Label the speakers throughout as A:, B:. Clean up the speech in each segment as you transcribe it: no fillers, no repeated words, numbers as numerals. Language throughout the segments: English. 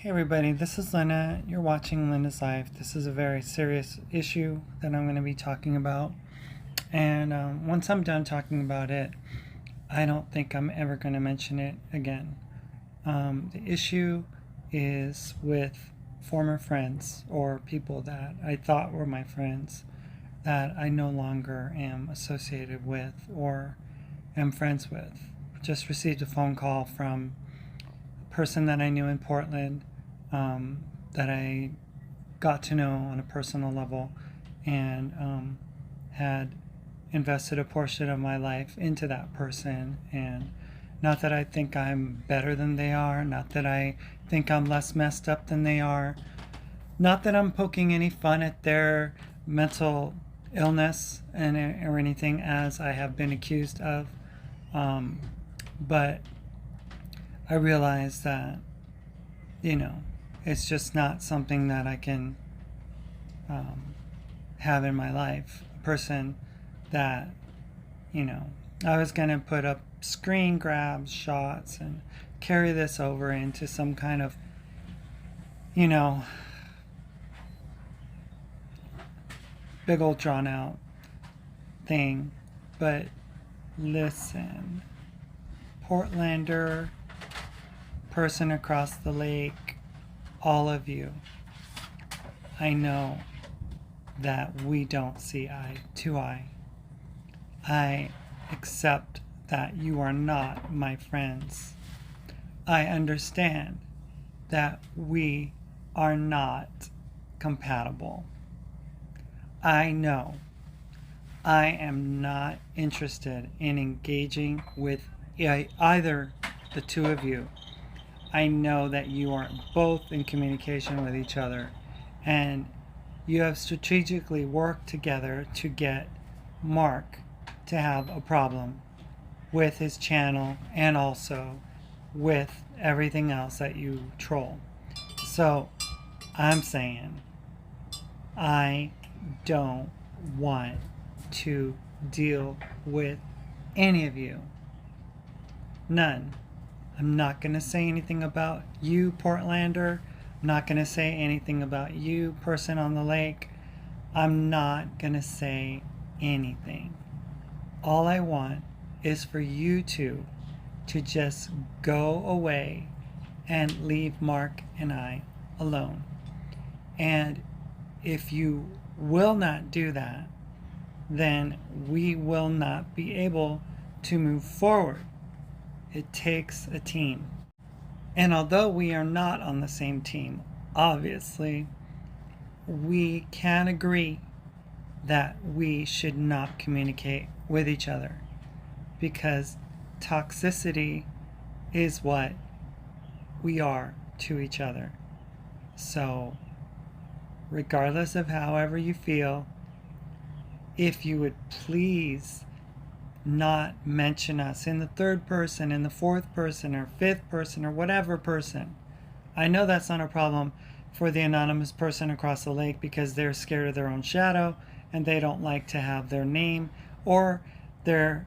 A: Hey everybody, this is Lena. You're watching Lena's Life. This is a very serious issue that I'm going to be talking about. And once I'm done talking about it, I don't think I'm ever going to mention it again. The issue is with former friends or people that I thought were my friends that I no longer am associated with or am friends with. Just received a phone call from a person that I knew in Portland, that I got to know on a personal level, and had invested a portion of my life into that person. And not that I think I'm better than they are, not that I think I'm less messed up than they are, not that I'm poking any fun at their mental illness or anything, as I have been accused of. But I realize that, it's just not something that I can have in my life. A person that, I was going to put up screen grabs, shots, and carry this over into some kind of, big old drawn out thing. But listen, Portlander, person across the lake, all of you, I know that we don't see eye to eye. I accept that you are not my friends. I understand that we are not compatible. I know I am not interested in engaging with either the two of you. I know that you are both in communication with each other, and you have strategically worked together to get Mark to have a problem with his channel and also with everything else that you troll. So I'm saying I don't want to deal with any of you. None. I'm not going to say anything about you, Portlander. I'm not going to say anything about you, person on the lake. I'm not going to say anything. All I want is for you two to just go away and leave Mark and I alone. And if you will not do that, then we will not be able to move forward. It takes a team. And although we are not on the same team, obviously, we can agree that we should not communicate with each other, because toxicity is what we are to each other. So, regardless of however you feel, if you would please not mention us in the third person, in the fourth person, or fifth person, or whatever person. I know that's not a problem for the anonymous person across the lake, because they're scared of their own shadow and they don't like to have their name or their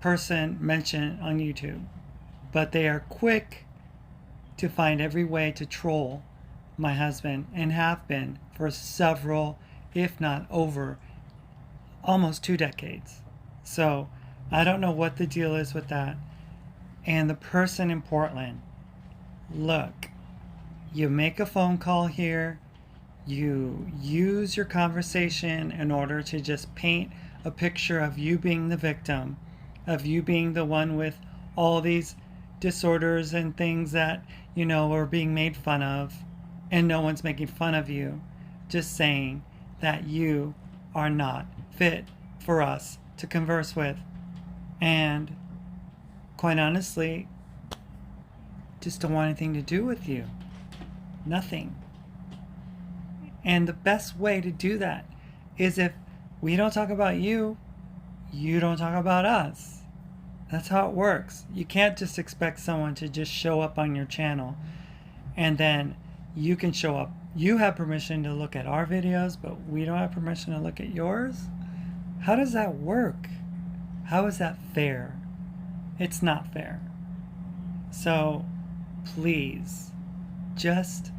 A: person mentioned on YouTube. But they are quick to find every way to troll my husband, and have been for several, if not over, almost 2 decades. So I don't know what the deal is with that. And the person in Portland, look, you make a phone call here, you use your conversation in order to just paint a picture of you being the victim, of you being the one with all these disorders and things that, are being made fun of, and no one's making fun of you, just saying that you are not fit for us to converse with. And quite honestly, just don't want anything to do with you. Nothing. And the best way to do that is if we don't talk about you, you don't talk about us. That's how it works. You can't just expect someone to just show up on your channel and then you can show up. You have permission to look at our videos, but we don't have permission to look at yours? How does that work? How is that fair? It's not fair. So please, Just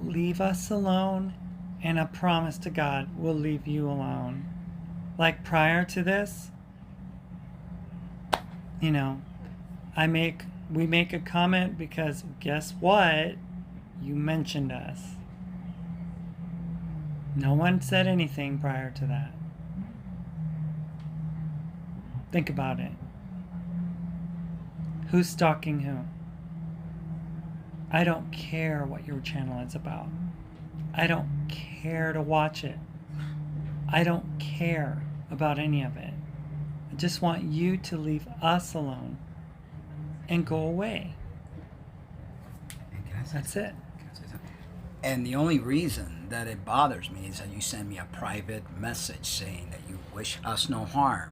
A: leave us alone, and a promise to God, we'll leave you alone. Like prior to this, you know, we make a comment because guess what? You mentioned us. No one said anything prior to that. Think about it. Who's stalking who? I don't care what your channel is about. I don't care to watch it. I don't care about any of it. I just want you to leave us alone and go away. That's it.
B: And the only reason that it bothers me is that you send me a private message saying that you wish us no harm.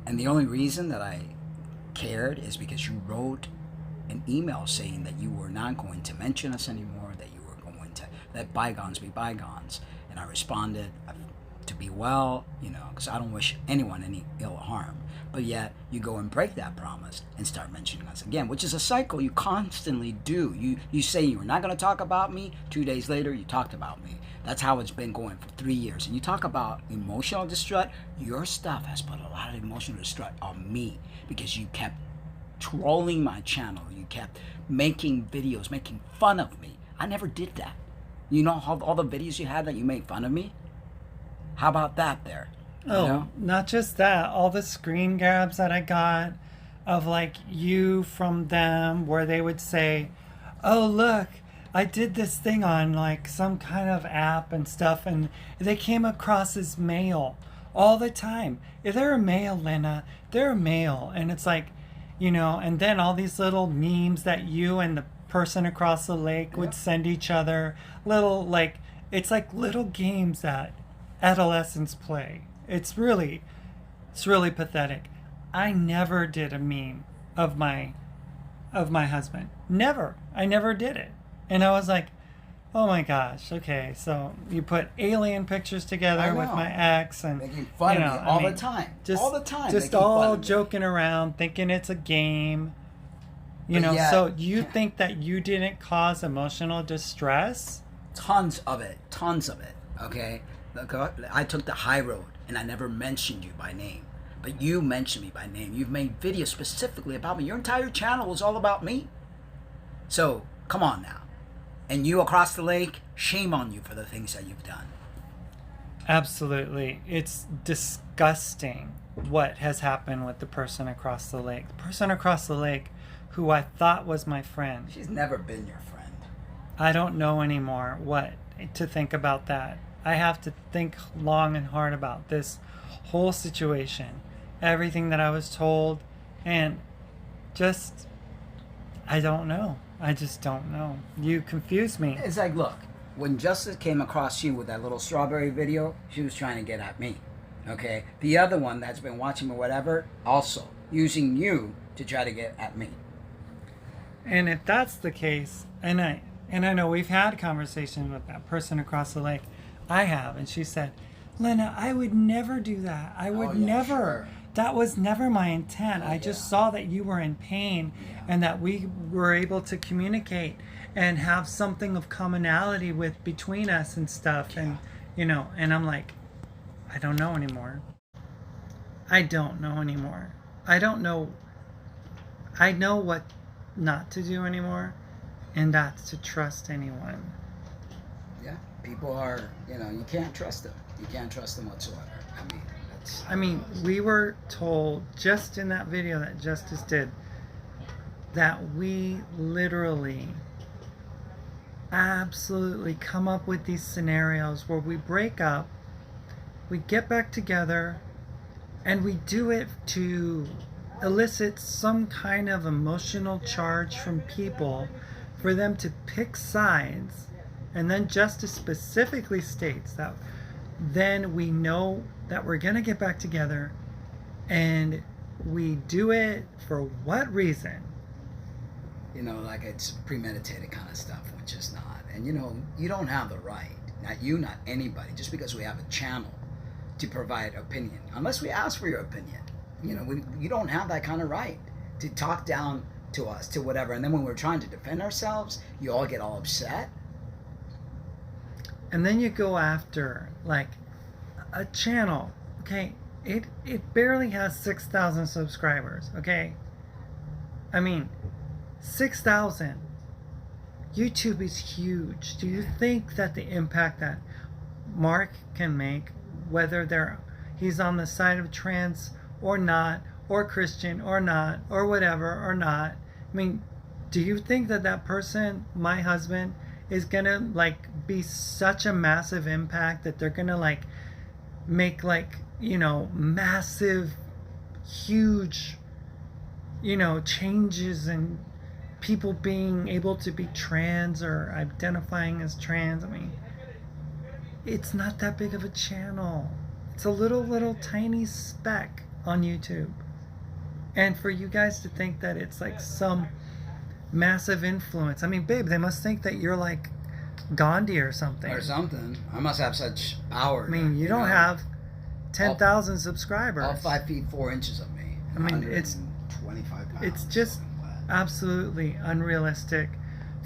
B: And the only reason that I cared is because you wrote an email saying that you were not going to mention us anymore, that you were going to let bygones be bygones. And I responded to be well, because I don't wish anyone any ill harm. But yet you go and break that promise and start mentioning us again, which is a cycle you constantly do. You say you were not going to talk about me. 2 days later, you talked about me. That's how it's been going for 3 years. And you talk about emotional distress. Your stuff has put a lot of emotional distress on me because you kept trolling my channel. You kept making videos, making fun of me. I never did that. You know all the videos you had that you made fun of me? How about that there?
A: Not just that. All the screen grabs that I got of like you from them where they would say, oh, look, I did this thing on like some kind of app and stuff, and they came across as male all the time. If they're a male, Lena, they're a male. And it's like, and then all these little memes that you and the person across the lake would send each other. It's like little games that adolescents play. It's really pathetic. I never did a meme of my husband. Never. I never did it. And I was like, oh my gosh, okay, so you put alien pictures together with my ex and
B: making fun of me all the time. All the time.
A: Just all joking around, thinking it's a game. So you think that you didn't cause emotional distress?
B: Tons of it. Okay? I took the high road and I never mentioned you by name. But you mentioned me by name. You've made videos specifically about me. Your entire channel was all about me. So, come on now. And you across the lake, shame on you for the things that you've done.
A: Absolutely. It's disgusting what has happened with the person across the lake. The person across the lake who I thought was my friend.
B: She's never been your friend.
A: I don't know anymore what to think about that. I have to think long and hard about this whole situation. Everything that I was told, and just, I don't know. I just don't know. You confuse me.
B: It's like, look, when Justice came across you with that little strawberry video, she was trying to get at me. Okay? The other one that's been watching me, whatever, also using you to try to get at me.
A: And if that's the case, and I know we've had conversations with that person across the lake. I have, and she said, Lena, I would never do that. I would never. Sure. That was never my intent. I just saw that you were in pain and that we were able to communicate and have something of commonality between us and stuff. And, and I'm like, I don't know anymore. I don't know anymore. I don't know. I know what not to do anymore, and that's to trust anyone.
B: Yeah, people are, you can't trust them. You can't trust them whatsoever.
A: We were told just in that video that Justice did that we literally absolutely come up with these scenarios where we break up, we get back together, and we do it to elicit some kind of emotional charge from people for them to pick sides. And then Justice specifically states that then we know that we're going to get back together, and we do it for what reason?
B: Like it's premeditated kind of stuff, which is not. And you don't have the right, not you, not anybody, just because we have a channel, to provide opinion, unless we ask for your opinion. You don't have that kind of right to talk down to us, to whatever. And then when we're trying to defend ourselves, you all get all upset.
A: And then you go after, like, a channel, okay? It barely has 6,000 subscribers, okay? I mean, 6,000. YouTube is huge. Do you think that the impact that Mark can make, whether he's on the side of trans or not, or Christian or not, or whatever or not, I mean, do you think that that person, my husband, is gonna like be such a massive impact that they're gonna like make like, you know, massive, huge, you know, changes in people being able to be trans or identifying as trans? I mean, it's not that big of a channel. It's a little tiny speck on YouTube. And for you guys to think that it's like some massive influence. I mean, babe, they must think that you're like Gandhi or something.
B: Or something. I must have such power.
A: I mean, you don't have 10,000 subscribers.
B: All 5 feet 4 inches of me.
A: I mean, it's
B: 25 pounds.
A: It's just absolutely unrealistic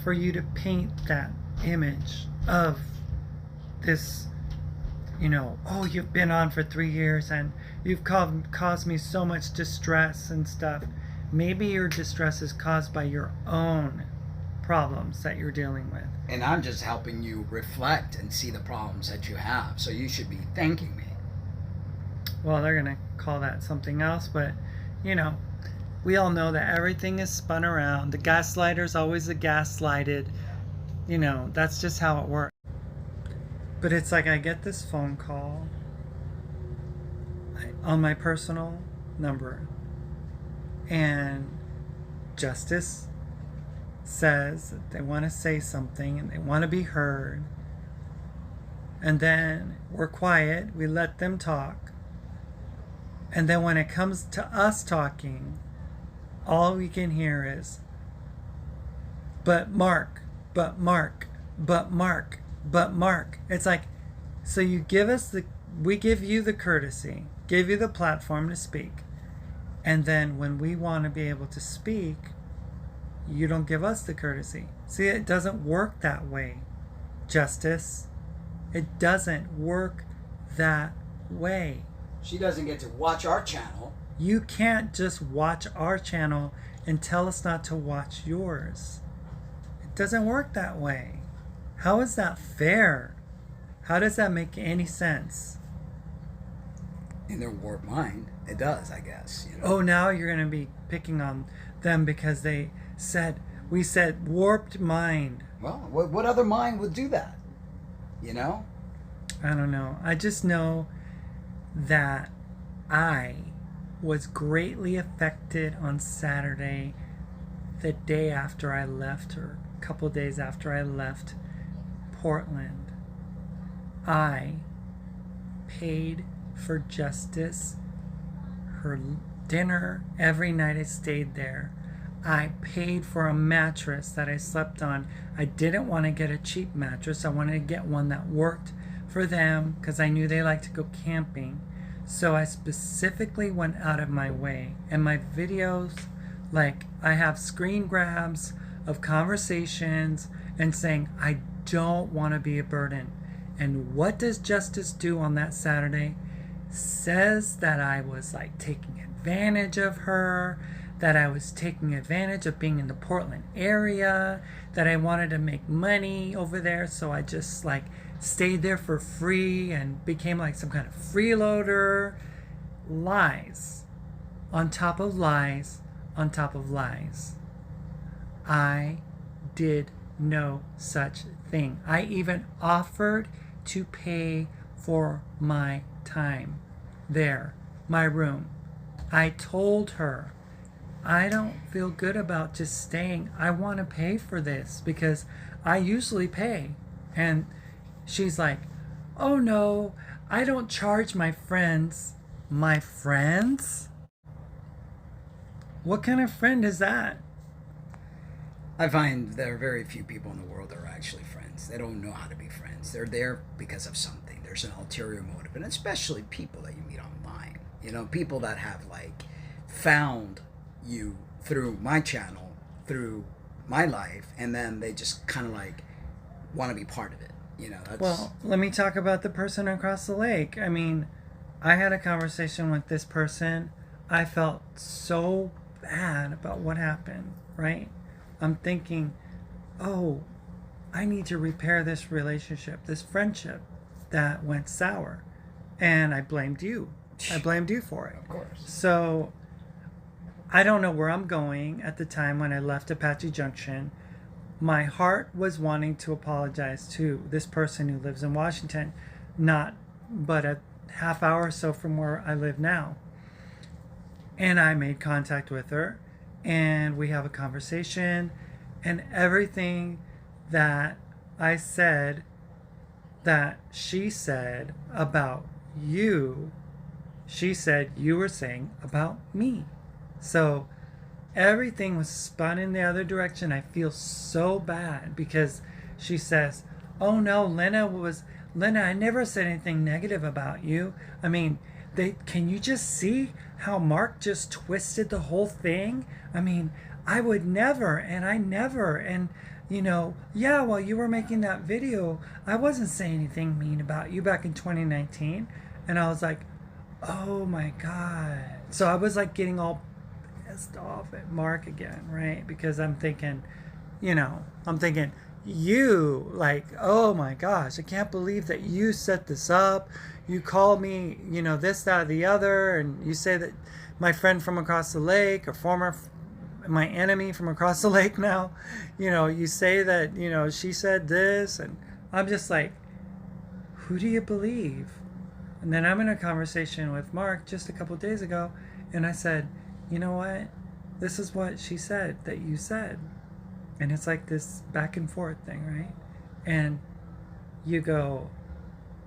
A: for you to paint that image of this, you know, oh, you've been on for 3 years and you've caused me so much distress and stuff. Maybe your distress is caused by your own problems that you're dealing with.
B: And I'm just helping you reflect and see the problems that you have. So you should be thanking me.
A: Well, they're going to call that something else, but, you know, we all know that everything is spun around. The gaslighter's always the gaslighted. You know, that's just how it works. But it's like I get this phone call on my personal number, and Justice says that they want to say something and they want to be heard. And then we're quiet, we let them talk. And then when it comes to us talking, all we can hear is, but Mark, but Mark, but Mark, but Mark. It's like, so you give us we give you the courtesy, give you the platform to speak. And then when we want to be able to speak, you don't give us the courtesy. See, it doesn't work that way, Justice. It doesn't work that way.
B: She doesn't get to watch our channel.
A: You can't just watch our channel and tell us not to watch yours. It doesn't work that way. How is that fair? How does that make any sense?
B: In their warped mind, it does, I guess. You know?
A: Oh, now you're going to be picking on them because we said warped mind.
B: Well, what other mind would do that? You know?
A: I don't know. I just know that I was greatly affected on Saturday, the day after I left, or a couple days after I left Portland. I paid for Justice her dinner every night I stayed there. I paid for a mattress that I slept on. I didn't want to get a cheap mattress. I wanted to get one that worked for them because I knew they like to go camping. So I specifically went out of my way. And my videos, like, I have screen grabs of conversations and saying, I don't want to be a burden. And what does Justice do on that Saturday? Says that I was like taking advantage of her, that I was taking advantage of being in the Portland area, that I wanted to make money over there, so I just like stayed there for free and became like some kind of freeloader. Lies on top of lies on top of lies. I did no such thing. I even offered to pay for my time there, my room. I told her, I don't feel good about just staying. I want to pay for this because I usually pay. And she's like, oh no, I don't charge my friends. My friends? What kind of friend is that?
B: I find there are very few people in the world that are actually friends. They don't know how to be friends. They're there because of something. There's an ulterior motive, and especially people that you meet online. You know, people that have like found you through my channel through my life, and then they just kind of like want to be part of it. That's...
A: Well, let me talk about the person across the lake. I mean, I had a conversation with this person. I felt so bad about what happened, right? I'm thinking, oh, I need to repair this relationship, this friendship that went sour. And I blamed you. I blamed you for it.
B: Of course.
A: So I don't know where I'm going at the time when I left Apache Junction. My heart was wanting to apologize to this person who lives in Washington, not but a half hour or so from where I live now. And I made contact with her, and we have a conversation, and everything that I said, that she said about you, she said you were saying about me. So everything was spun in the other direction. I feel so bad because she says, oh no, Lena, I never said anything negative about you. I mean, can you just see how Mark just twisted the whole thing? I mean, I would never, and I never, and yeah, while you were making that video, I wasn't saying anything mean about you back in 2019. And I was like, oh my God. So I was like getting all pissed off at Mark again, right? Because I'm thinking, you, like, oh my gosh, I can't believe that you set this up. You called me, this, that, or the other, and you say that my friend from across the lake, or my enemy from across the lake now, you say that, she said this, and I'm just like, who do you believe? And then I'm in a conversation with Mark just a couple days ago, and I said, you know what? This is what she said that you said. And it's like this back and forth thing, right? And you go,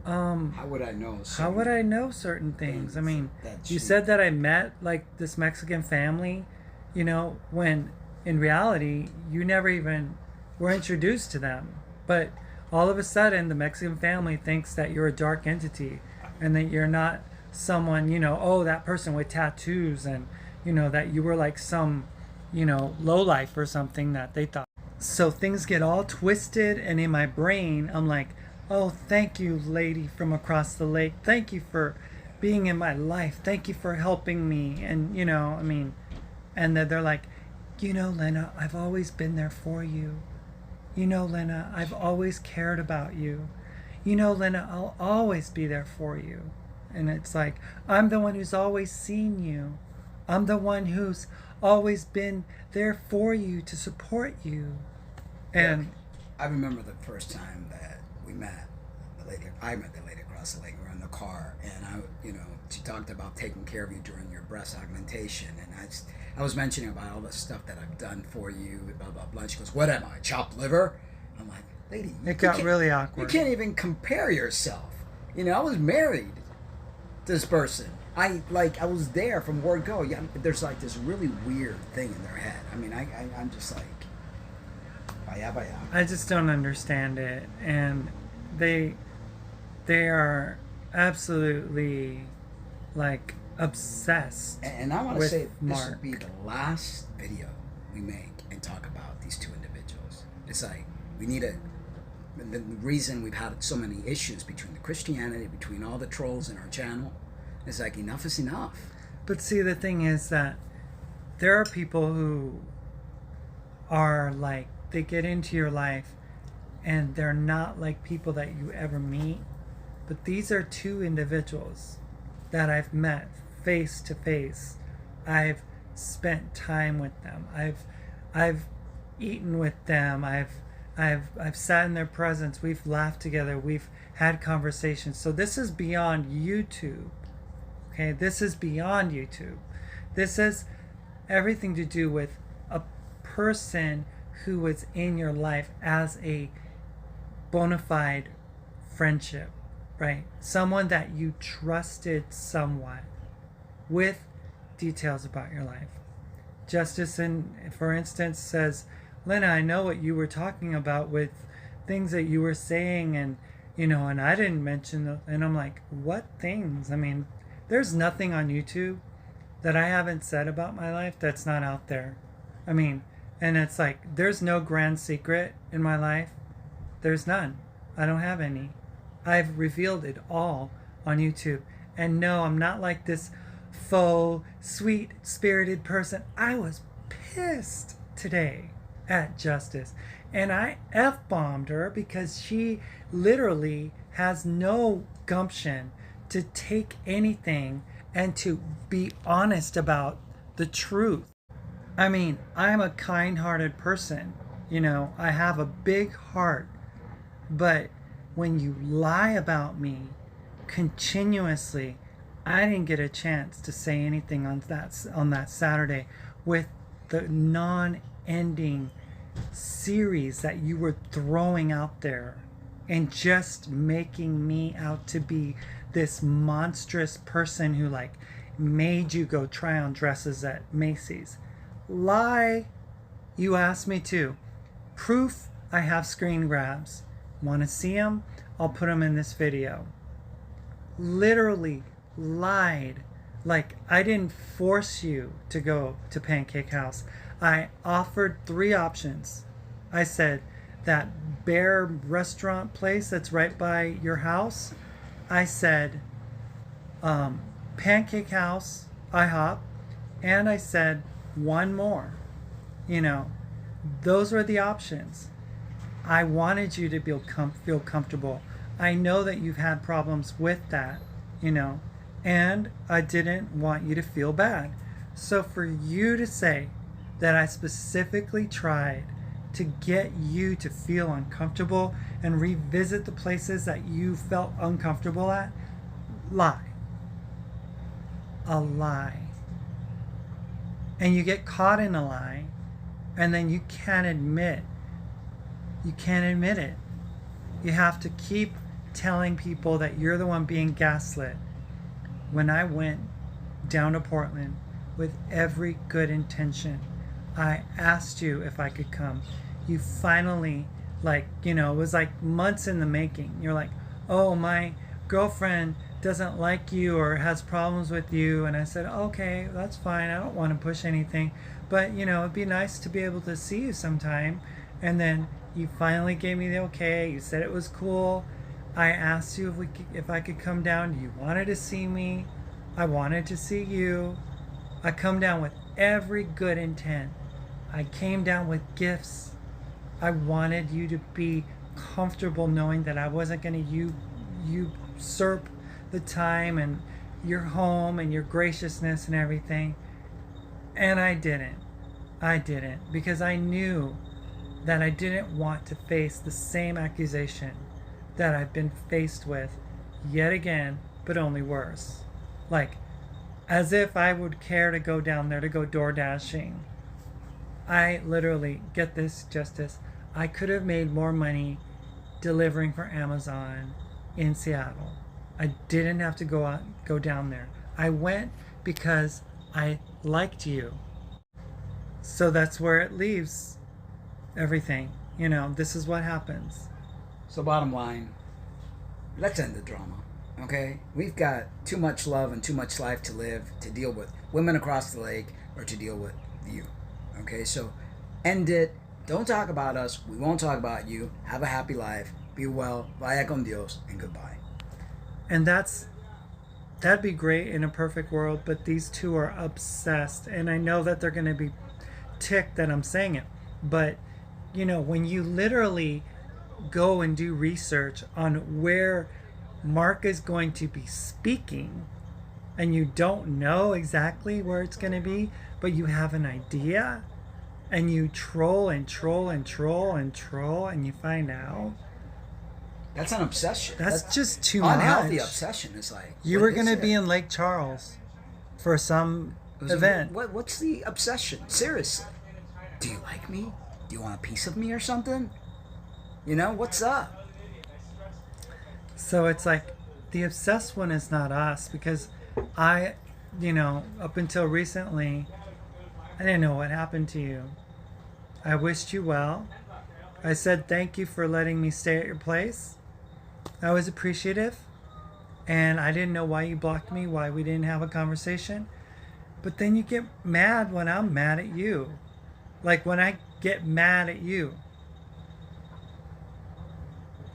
B: how would I know
A: certain things? I mean, you said that I met like this Mexican family, when in reality you never even were introduced to them. But all of a sudden the Mexican family thinks that you're a dark entity and that you're not someone, oh, that person with tattoos, and that you were like some lowlife or something that they thought. So things get all twisted, and in my brain I'm like, oh, thank you, lady from across the lake, thank you for being in my life, thank you for helping me. And and they're like, Lena, I've always been there for you. Lena, I've always cared about you. Lena, I'll always be there for you. And it's like, I'm the one who's always seen you. I'm the one who's always been there for you, to support you. And
B: I remember the first time that we met I met the lady across the lake. We were in the car, and she talked about taking care of you during your breast augmentation, and I was mentioning about all the stuff that I've done for you, blah blah blah. She goes, "What am I, chopped liver?" I'm like, "Lady,
A: it got really awkward.
B: You can't even compare yourself. I was married to this person. I was there from word go. Yeah, there's like this really weird thing in their head. I mean, I'm just like, baya.
A: I just don't understand it, and they are absolutely like obsessed.
B: And I want to say
A: Mark.
B: This will be the last video we make and talk about these two individuals. It's like we need the reason we've had so many issues between the Christianity, between all the trolls in our channel. It's like enough is enough.
A: But see, the thing is that there are people who are like, they get into your life and they're not like people that you ever meet. But these are two individuals that I've met face to face. I've spent time with them. I've eaten with them. I've sat in their presence. We've laughed together. We've had conversations. So this is beyond YouTube. Okay, this is beyond YouTube. This has everything to do with a person who was in your life as a bona fide friendship, right? Someone that you trusted somewhat with details about your life. Justice, for instance, says, Lena, I know what you were talking about with things that you were saying, and and I didn't mention them. And I'm like, what things? I mean, there's nothing on YouTube that I haven't said about my life that's not out there. I mean, And it's like, there's no grand secret in my life. There's none. I don't have any. I've revealed it all on YouTube. And no, I'm not like this faux, sweet spirited person. I was pissed today at Justice. And I F-bombed her because she literally has no gumption to take anything and to be honest about the truth. I mean, I'm a kind-hearted person. You know, I have a big heart. But when you lie about me continuously, I didn't get a chance to say anything on that Saturday with the non-ending series that you were throwing out there and just making me out to be this monstrous person who like made you go try on dresses at Macy's. Lie. You asked me to. Proof, I have screen grabs. Want to see them? I'll put them in this video. Literally lied. Like, I didn't force you to go to Pancake House. I offered 3 options. I said, that Bear restaurant place that's right by your house. I said, Pancake House, IHOP, and I said, one more. You know, those were the options. I wanted you to feel comfortable. I know that you've had problems with that, you know, and I didn't want you to feel bad. So for you to say that I specifically tried to get you to feel uncomfortable and revisit the places that you felt uncomfortable at, lie. A lie. And you get caught in a lie, and then you can't admit it. You have to keep telling people that you're the one being gaslit. When I went down to Portland with every good intention, I asked you if I could come. You finally, like, you know, it was like months in the making. You're like, oh, my girlfriend doesn't like you or has problems with you. And I said, okay, that's fine. I don't want to push anything. But, you know, it'd be nice to be able to see you sometime. And then you finally gave me the okay. You said it was cool. I asked you if I could come down. You wanted to see me. I wanted to see you. I come down with every good intent. I came down with gifts. I wanted you to be comfortable knowing that I wasn't going to usurp the time and your home and your graciousness and everything. And I didn't. Because I knew that I didn't want to face the same accusation that I've been faced with yet again, but only worse. Like, as if I would care to go down there to go door dashing. I literally, get this, Justice, I could have made more money delivering for Amazon in Seattle. I didn't have to go down there. I went because I liked you. So that's where it leaves everything. You know, this is what happens.
B: So bottom line, let's end the drama, okay? We've got too much love and too much life to live to deal with women across the lake or to deal with you, okay? So end it. Don't talk about us. We won't talk about you. Have a happy life. Be well. Vaya con Dios. And goodbye.
A: And that'd be great in a perfect world, but these two are obsessed. And I know that they're going to be ticked that I'm saying it. But, you know, when you literally go and do research on where Mark is going to be speaking, and you don't know exactly where it's going to be, but you have an idea, and you troll and troll and troll and troll, and you find out.
B: That's an obsession.
A: That's just too much.
B: Unhealthy obsession is like.
A: You were going to be in Lake Charles for some event.
B: What's the obsession? Seriously. Do you like me? Do you want a piece of me or something? You know, what's up?
A: So it's like the obsessed one is not us, because I, you know, up until recently, I didn't know what happened to you. I wished you well. I said thank you for letting me stay at your place. I was appreciative, and I didn't know why you blocked me, why we didn't have a conversation. But then you get mad when I'm mad at you. Like when I get mad at you.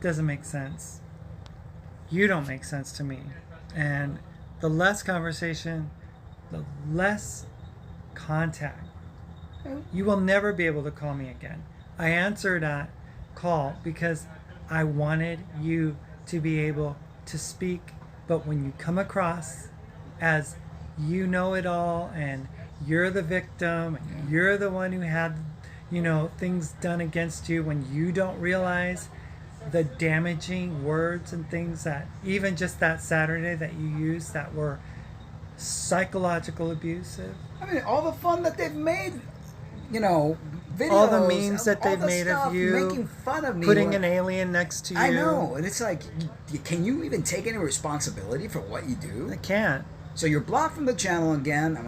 A: Doesn't make sense. You don't make sense to me. And the less conversation, the less contact. You will never be able to call me again. I answered that call because I wanted you to be able to speak. But when you come across as you know it all and you're the victim, and you're the one who had, things done against you, when you don't realize the damaging words and things that even just that Saturday that you used that were psychological abusive.
B: I mean, all the fun that they've made, videos,
A: all the memes that they've made of you,
B: making fun of me,
A: putting an alien next to you.
B: I know, and it's like, can you even take any responsibility for what you do?
A: I can't.
B: So you're blocked from the channel again.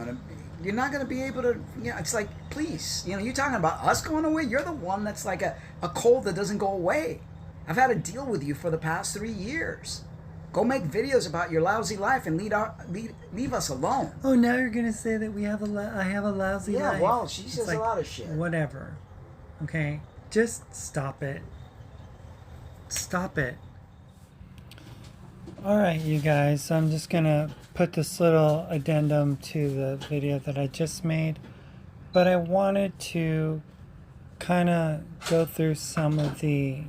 B: You're not gonna be able to. It's like, please, you're talking about us going away. You're the one that's like a cold that doesn't go away. I've had to deal with you for the past 3 years. Go make videos about your lousy life and leave us alone.
A: Oh, now you're gonna say that I have a lousy life.
B: Yeah, well, she says a lot of shit.
A: Whatever. Okay, just stop it. Stop it. All right, you guys. So I'm just gonna put this little addendum to the video that I just made, but I wanted to kind of go through some of the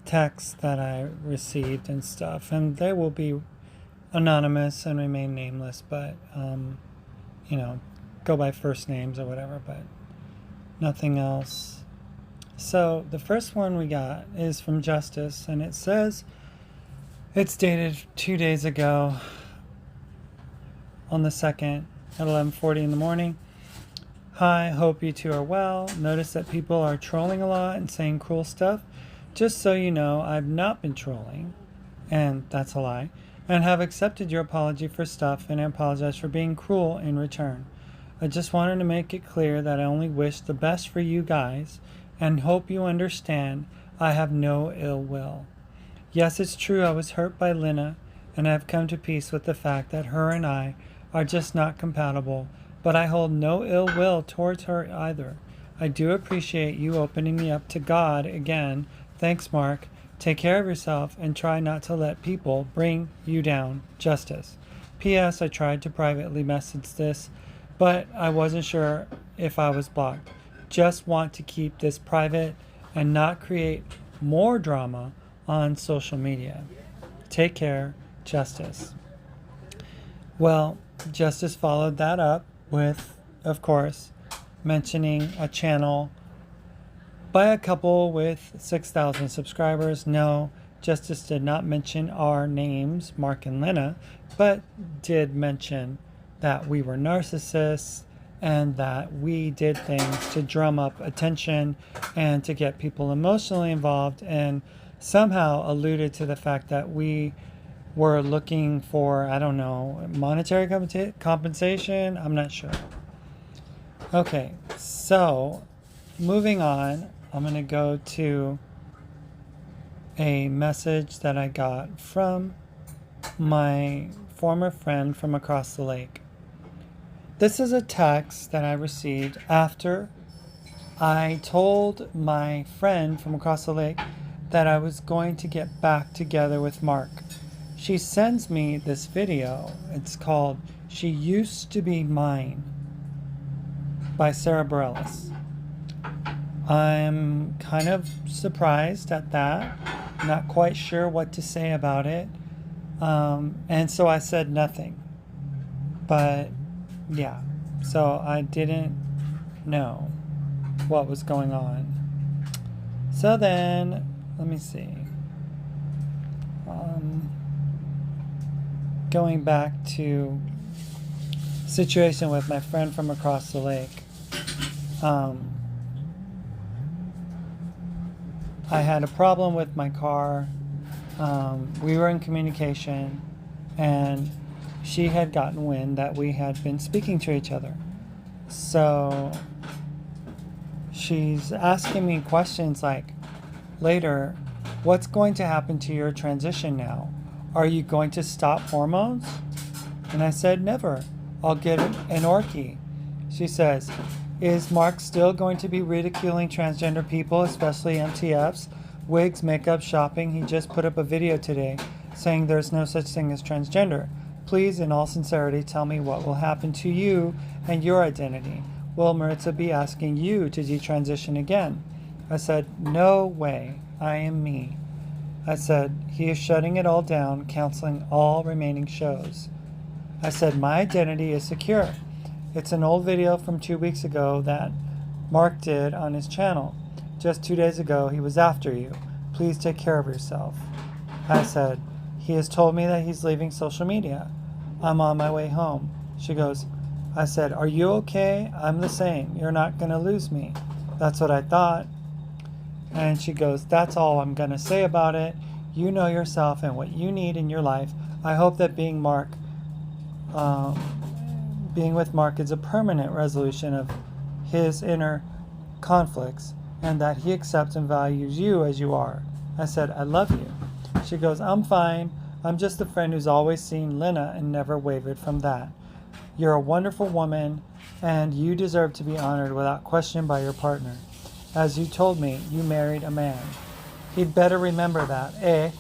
A: texts that I received and stuff, and they will be anonymous and remain nameless, but go by first names or whatever, but nothing else. So the first one we got is from Justice, and it says it's dated 2 days ago on the 2nd at 11:40 in the morning. Hi, hope you two are well. Notice that people are trolling a lot and saying cruel stuff. Just so you know, I've not been trolling, and that's a lie, and have accepted your apology for stuff, and I apologize for being cruel in return. I just wanted to make it clear that I only wish the best for you guys, and hope you understand I have no ill will. Yes, it's true I was hurt by Lena, and I have come to peace with the fact that her and I are just not compatible, but I hold no ill will towards her either. I do appreciate you opening me up to God again. Thanks, Mark. Take care of yourself and try not to let people bring you down. Justice. P.S. I tried to privately message this, but I wasn't sure if I was blocked. Just want to keep this private and not create more drama on social media. Take care, Justice. Well, Justice followed that up with, of course, mentioning a channel by a couple with 6,000 subscribers. No, Justice did not mention our names, Mark and Lena, but did mention that we were narcissists and that we did things to drum up attention and to get people emotionally involved, and somehow alluded to the fact that we were looking for, I don't know, monetary compensation. I'm not sure. Okay, so moving on, I'm going to go to a message that I got from my former friend from across the lake. This is a text that I received after I told my friend from across the lake that I was going to get back together with Mark. She sends me this video. It's called She Used to Be Mine by Sarah Bareilles. I'm kind of surprised at that. Not quite sure what to say about it. And so I said nothing. But yeah, so I didn't know what was going on. So then, let me see. Going back to situation with my friend from across the lake. I had a problem with my car. We were in communication, and she had gotten wind that we had been speaking to each other. So she's asking me questions like, later, what's going to happen to your transition now? Are you going to stop hormones? And I said, never. I'll get an Orky. She says, Is Mark still going to be ridiculing transgender people, especially MTFs? Wigs, makeup, shopping. He just put up a video today saying there's no such thing as transgender. Please, in all sincerity, tell me what will happen to you and your identity. Will Maritza be asking you to detransition again? I said, no way. I am me. I said, he is shutting it all down, canceling all remaining shows. I said, my identity is secure. It's an old video from 2 weeks ago that Mark did on his channel. Just 2 days ago, he was after you. Please take care of yourself. I said, he has told me that he's leaving social media. I'm on my way home. She goes, I said, are you okay? I'm the same. You're not going to lose me. That's what I thought. And she goes, that's all I'm going to say about it. You know yourself and what you need in your life. I hope that being with Mark is a permanent resolution of his inner conflicts and that he accepts and values you as you are. I said, I love you. She goes, I'm fine. I'm just a friend who's always seen Lena and never wavered from that. You're a wonderful woman and you deserve to be honored without question by your partner. As you told me, you married a man. He'd better remember that, eh?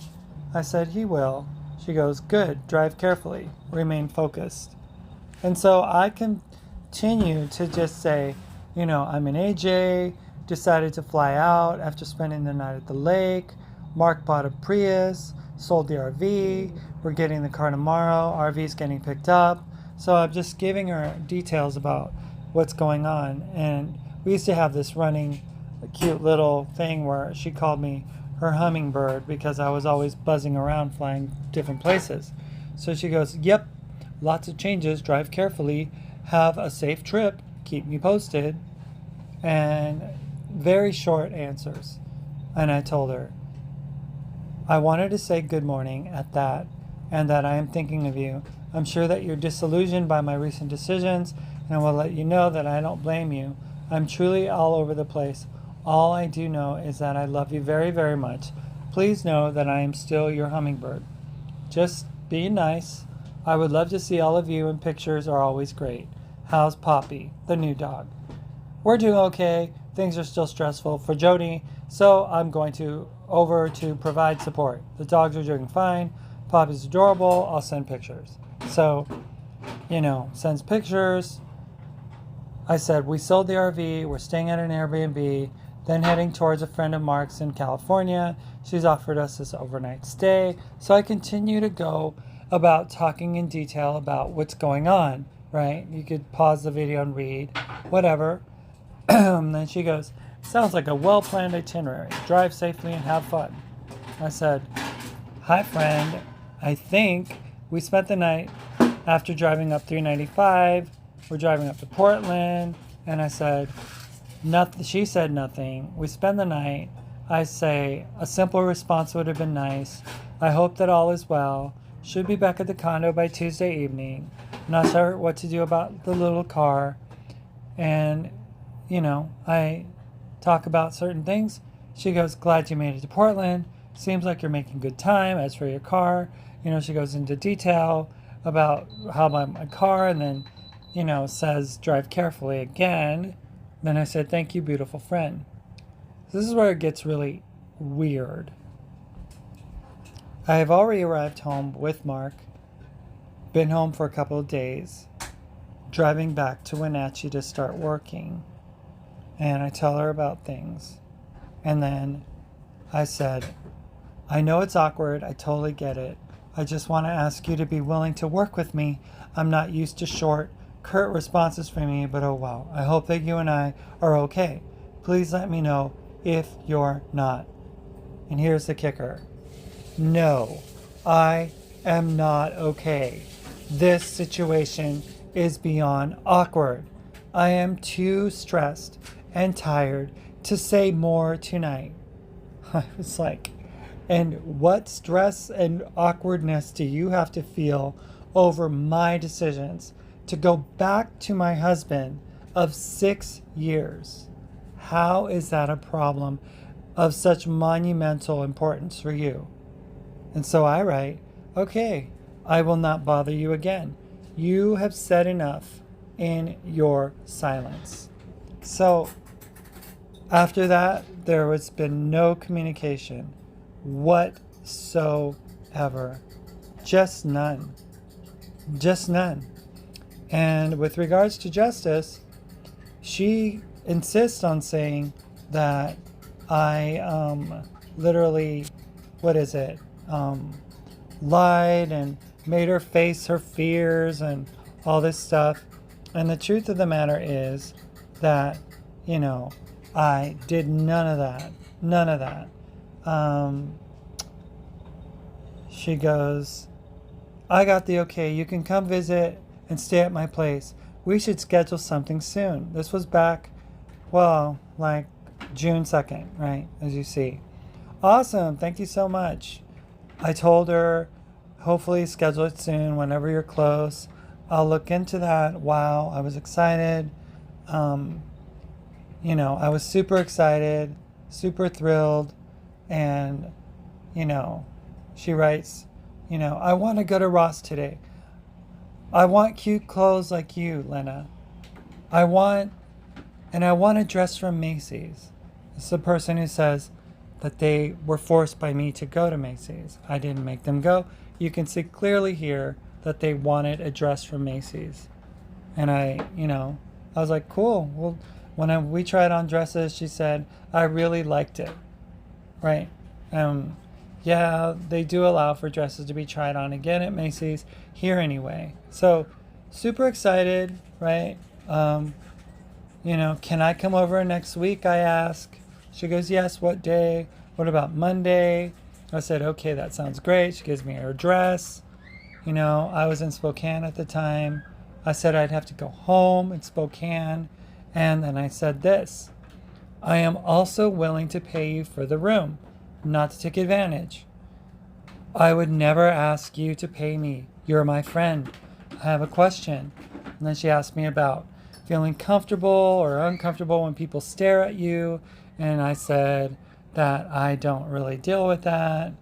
A: I said, he will. She goes, good, drive carefully, remain focused. And so I continue to just say, I'm an AJ, decided to fly out after spending the night at the lake. Mark bought a Prius, sold the RV, we're getting the car tomorrow, RV's getting picked up. So I'm just giving her details about what's going on. And we used to have this running cute little thing where she called me her hummingbird because I was always buzzing around flying different places. So she goes, yep, lots of changes, drive carefully, have a safe trip, keep me posted. And very short answers. And I told her, I wanted to say good morning at that and that I am thinking of you. I'm sure that you're disillusioned by my recent decisions and I will let you know that I don't blame you. I'm truly all over the place. All I do know is that I love you very, very much. Please know that I am still your hummingbird. Just be nice. I would love to see all of you and pictures are always great. How's Poppy, the new dog? We're doing okay. Things are still stressful for Jody, so I'm going over to provide support. The dogs are doing fine. Poppy's adorable. I'll send pictures. So, sends pictures. I said, we sold the RV. We're staying at an Airbnb. Then heading towards a friend of Mark's in California. She's offered us this overnight stay. So I continue to go about talking in detail about what's going on, right? You could pause the video and read, whatever. Then she goes, sounds like a well-planned itinerary. Drive safely and have fun. I said, hi, friend. I think we spent the night after driving up 395. We're driving up to Portland. And I said, nothing. She said nothing. We spend the night. I say, a simple response would have been nice. I hope that all is well. Should be back at the condo by Tuesday evening. Not sure what to do about the little car. And, I talk about certain things. She goes, glad you made it to Portland. Seems like you're making good time. As for your car, she goes into detail about how my car and then, says drive carefully again. Then I said, thank you, beautiful friend. This is where it gets really weird. I have already arrived home with Mark, been home for a couple of days, driving back to Wenatchee to start working. And I tell her about things. And then I said, I know it's awkward. I totally get it. I just want to ask you to be willing to work with me. I'm not used to short, curt responses from me, but oh well. I hope that you and I are okay. Please let me know if you're not. And here's the kicker. No, I am not okay. This situation is beyond awkward. I am too stressed and tired to say more tonight. I was like, and what stress and awkwardness do you have to feel over my decisions to go back to my husband of 6 years? How is that a problem of such monumental importance for you? And so I write, okay, I will not bother you again. You have said enough in your silence. So after that, there has been no communication whatsoever. Just none. Just none. And with regards to justice, she insists on saying that I literally, what is it, lied and made her face her fears and all this stuff. And the truth of the matter is that, I did none of that. None of that. She goes, I got the okay. You can come visit and stay at my place. We should schedule something soon. This was back, like June 2nd, right? As you see. Awesome. Thank you so much. I told her, hopefully schedule it soon whenever you're close. I'll look into that. Wow. I was excited. I was super excited, super thrilled. And, she writes, I want to go to Ross today. I want cute clothes like you, Lena. I want a dress from Macy's. It's the person who says that they were forced by me to go to Macy's. I didn't make them go. You can see clearly here that they wanted a dress from Macy's. And I was like, cool. Well, when we tried on dresses, she said, I really liked it. Right? Yeah, they do allow for dresses to be tried on again at Macy's, here anyway. So, super excited, right? Can I come over next week, I ask. She goes, yes, what day? What about Monday? I said, okay, that sounds great. She gives me her address. I was in Spokane at the time. I said I'd have to go home in Spokane. And then I said this, I am also willing to pay you for the room, not to take advantage. I would never ask you to pay me. You're my friend. I have a question. And then she asked me about feeling comfortable or uncomfortable when people stare at you. And I said that I don't really deal with that.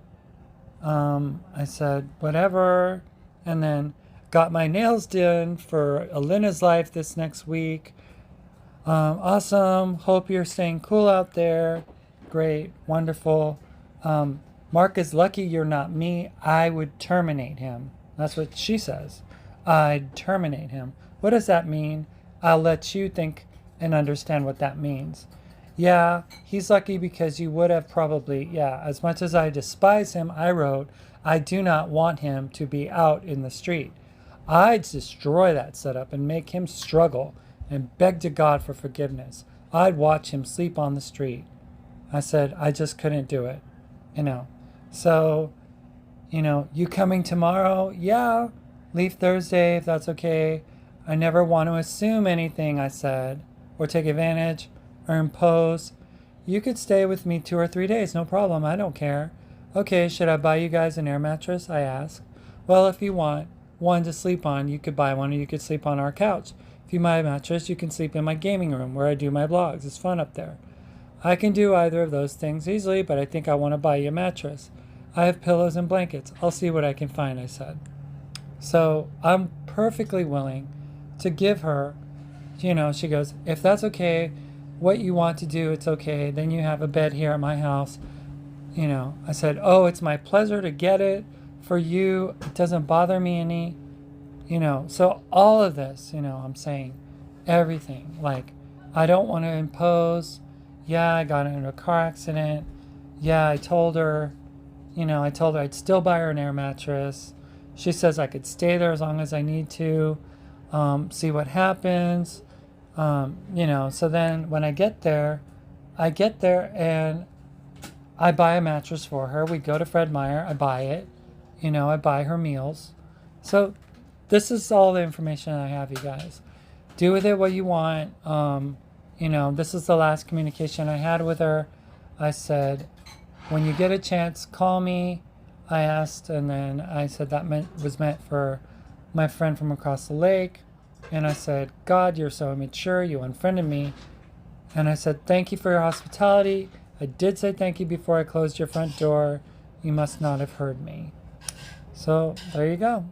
A: I said, whatever. And then got my nails done for Alina's life this next week. Awesome. Hope you're staying cool out there. Great. Wonderful. Mark is lucky you're not me. I would terminate him. That's what she says. I'd terminate him. What does that mean? I'll let you think and understand what that means. Yeah, he's lucky because you would have probably, as much as I despise him, I wrote, I do not want him to be out in the street. I'd destroy that setup and make him struggle and beg to God for forgiveness. I'd watch him sleep on the street. I said, I just couldn't do it. So, you coming tomorrow? Yeah, leave Thursday if that's okay. I never want to assume anything, I said, or take advantage or impose. You could stay with me 2 or 3 days, no problem, I don't care. Okay, should I buy you guys an air mattress? I asked. Well, if you want one to sleep on, you could buy one or you could sleep on our couch. If you buy a mattress, you can sleep in my gaming room where I do my blogs. It's fun up there. I can do either of those things easily, but I think I want to buy you a mattress. I have pillows and blankets. I'll see what I can find, I said. So I'm perfectly willing to give her, she goes, if that's okay, what you want to do, it's okay. Then you have a bed here at my house. I said, oh, it's my pleasure to get it for you. It doesn't bother me any, so all of this, I'm saying everything. Like, I don't want to impose. Yeah, I got into a car accident. Yeah, I told her I'd still buy her an air mattress. She says I could stay there as long as I need to, see what happens. So then when I get there and I buy a mattress for her. We go to Fred Meyer. I buy it. I buy her meals. So this is all the information I have, you guys. Do with it what you want. This is the last communication I had with her. I said, when you get a chance, call me. I asked, and then I said that was meant for my friend from across the lake. And I said, God, you're so immature. You unfriended me. And I said, thank you for your hospitality. I did say thank you before I closed your front door. You must not have heard me. So there you go.